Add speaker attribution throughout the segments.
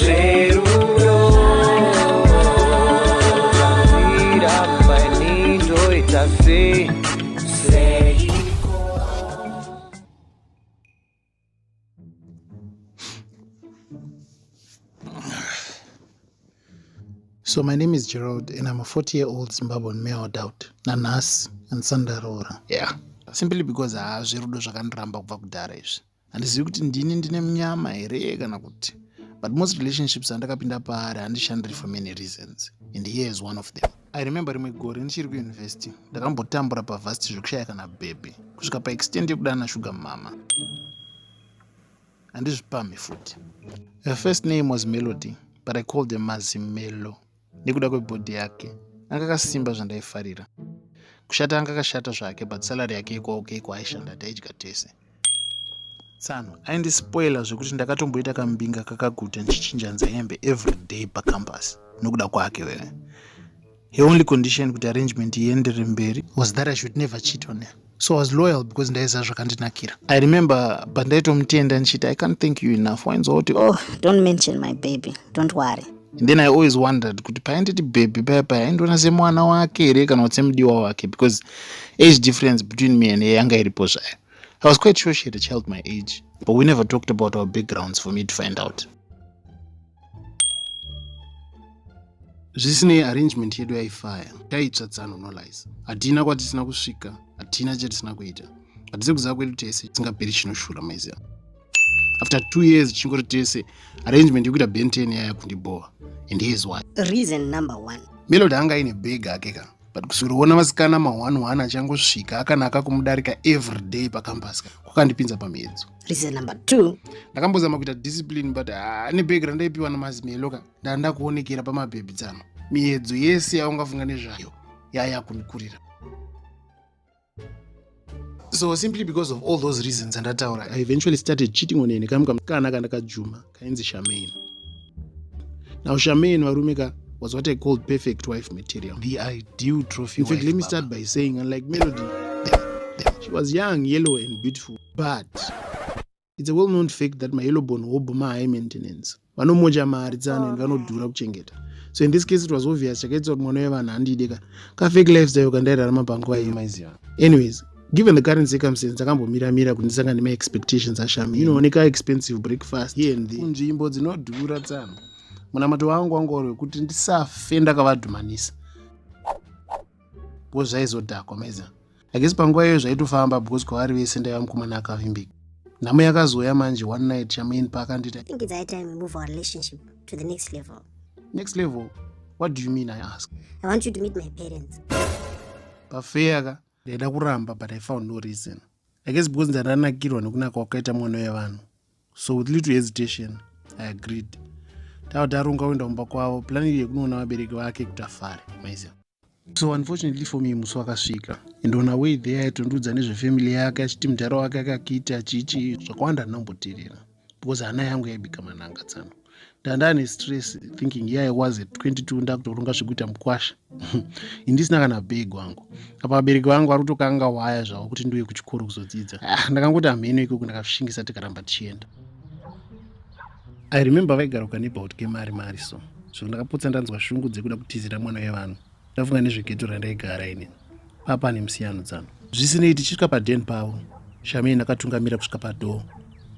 Speaker 1: zverudo zvaramba nindoita sei.
Speaker 2: So my name is Gerald and I'm a 40-year-old Zimbabwean male adult, nanas and sandarora. Yeah. Simply because zverudo zvakandiramba kubva kudhara izvi. Handizivi kuti ndine munyama here kana kuti. But most relationships andakapinda paari handishandiri for many reasons. And here is one of them. I remember rimwe gore ndichiri kuuniversity ndakambotambura pavhasiti zvekushaya kana bhebhe kusvika paextend yekudana sugar mama. Handizvipamhi futi. Her first name was Melody, but I called her Mazimelo. Nekuda kwebhodhi yake anga akasimba zvandaifarira. Kushata anga akashata zvake, but salary yake ikoko aishanda taidya tese. Tsano aindispoila zvekuti ndakatomboita kambinga kakaguta ndichichinja nzayembe every day pacampus nokuda kwake wewe. Her only condition kuti arrangement iendere mberi was that I should never cheat on her. So I was loyal because ndaiziva zvakandinakira. I remember pandaitomutenda ndichiti I can't thank you enough. Wainzwa kuti
Speaker 3: oh, don't mention my baby, don't worry.
Speaker 2: And then I always wondered kuti painditi baby paya aindoona semwana wake here kana kuti semudiwa wake, because age difference between me and her yanga iripo zvayo. I was quite sure she had a child my age, but we never talked about our backgrounds for me to find out. Zvisinei arrangement yedu yaifaya, taitsva tsano no lies. Hatina kwatisina kusvika, hatina chatisina kuita. Hatisi kuziva kwedu tese tisingaperi chinoshura maiziva. After 2 years chingori tese, arrangement yekuita Ben10 yaya kundibowa. And here's why.
Speaker 3: Reason number 1.
Speaker 2: Melody anga ine big akeka. But kusuriona vasikana ma1 achangosvika akanaka kumudarika every day pacampus kwakandipinza pamiedzo.
Speaker 3: Reason number 2.
Speaker 2: Ndakambozama kuita discipline, but ane background ndaipiwa naMazimelo ndanda kuonekera pamabhebhi tsano. Miedzo yese yaungafunga nezvayo yaya kunikurira. So simply because of all those reasons andataura, I eventually started cheating on her nekamukana kandakajuma kainzi Charmaine. Now Charmaine varumeka was what I called perfect wife material, the ideal trophy. In fact, let me start by saying, unlike Melody, she was young, yellow and beautiful. But it's a well-known fact that my yellow bone woboma high maintenance. Vanomoja maaridzana and vanodhura kuchengeta. So in this case it was obvious chakaitsa kuti mwana wevanhu handideka ka fake lifestyle kandairarama panguva iyo. Anyways, given the current circumstances, akambomira kuti ndisangane nema expectations aSharmaine. Inooneka expensive breakfast here and there. Kunzvimbo dzinodhura tsano. Munamato wangu wangori kuti ndisafe ndakavadhumanisa. Because zvaizodhakwa maiza. I guess panguva iyo zvaitofamba because kwavari vese ndaiva mukomana akavimbika. Nhamo yakazoya manje one night Charmaine pakanditi,
Speaker 3: I think it's high time we move our relationship to the next level.
Speaker 2: Next level? What do you mean, I asked?
Speaker 3: I want you to meet my parents.
Speaker 2: Pafeyaka ndaida kuramba, but I found no reason. I guess because ndadanakirwa nekunaka kwakaita mwana wevanhu. So with little hesitation, I agreed. Tautaronga kuenda kumba kwavo, plani yekunoona vabereki vake kuti afare maiziva. So unfortunately for me musi wakasvika, and on our way there aitondudza nezvefamily yake achiti mudhara wake akakiita chichi zvakawanda ndinamboteerera because hana yangu yaibika mananga tsano. Ndandane stress thinking here I was at 22 ndakutoronga zvekuita mukwasha. Indisina kana bag wangu. Apa vabereki vangu vari kutokanga waya zvavo kuti ndiuye kuchikoro kuzodzidza. Ndakangoti hamheno ikoko ndakasvingisa tikaramba tichienda. I remember vaigara kukaneighborhood kemari so. So ndakapotsa ndanzwa shungu dzekuda kutizira mwana wevanhu. Ndafunga nezvegeto randaigara ine. Papa nemusiyano tsano. Zvisinei tichisvika padeni pavo, Charmaine akatungamira kusvika padoor.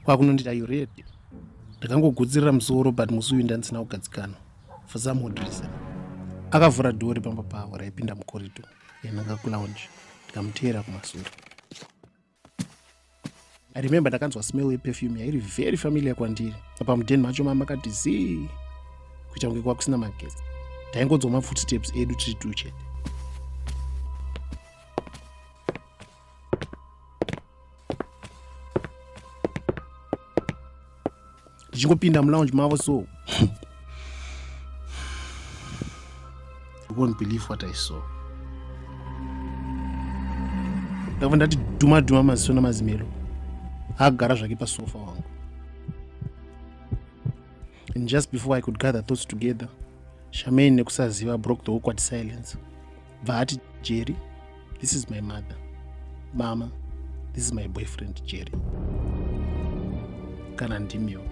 Speaker 2: Kwakunonditi are you ready? Ndakangogutsirira musoro, but musi uyu ndandisina kugadzikana. For some odd reason. Akavhura dhori pamba pavo raipinda mucorridor yananga kulounge. Ndikamuteera kumashure. I remember ndakanzwa smell yeperfume yairi very familiar kwandiri. Apa mudheni macho mama akati zii kuita kunge kwakusina magesi. Taingodzwa mafootsteps edu tiri tuchete. Ndichingopinda mulounge mavo so. You won't believe what I saw. Ndakabva ndati dhuma maziso naMazimelo. Akagara zvake pasofa wangu. And just before I could gather thoughts together, Charmaine nekusaziva broke the awkward silence. Vati, Jerry, this is my mother. Mama, this is my boyfriend Jerry. Kana ndimiwo.